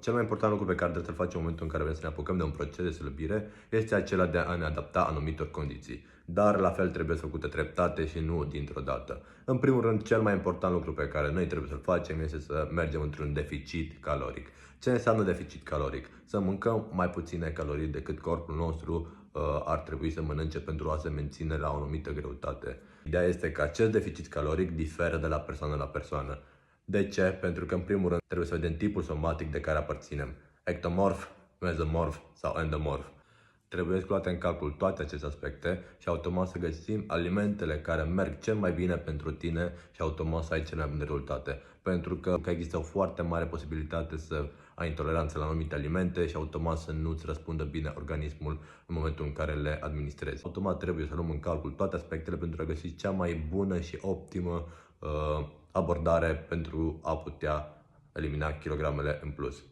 cel mai important lucru pe care trebuie să-l facem în momentul în care vrem să ne apucăm de un proces de slăbire este acela de a ne adapta anumitor condiții. Dar la fel trebuie făcută treptate și nu dintr-o dată. În primul rând, cel mai important lucru pe care noi trebuie să-l facem este să mergem într-un deficit caloric. Ce înseamnă deficit caloric? Să mâncăm mai puține calorii decât corpul nostru ar trebui să mănânce pentru a se menține la o anumită greutate. Ideea este că acest deficit caloric diferă de la persoană la persoană. De ce? Pentru că în primul rând trebuie să vedem tipul somatic de care aparținem. Ectomorf, mezomorf sau endomorf. Trebuie luate în calcul toate aceste aspecte și automat să găsim alimentele care merg cel mai bine pentru tine și automat să ai cele mai bune rezultate. Pentru că există o foarte mare posibilitate să ai intoleranță la anumite alimente și automat să nu-ți răspundă bine organismul în momentul în care le administrezi. Automat trebuie să luăm în calcul toate aspectele pentru a găsi cea mai bună și optimă abordare pentru a putea elimina kilogramele în plus.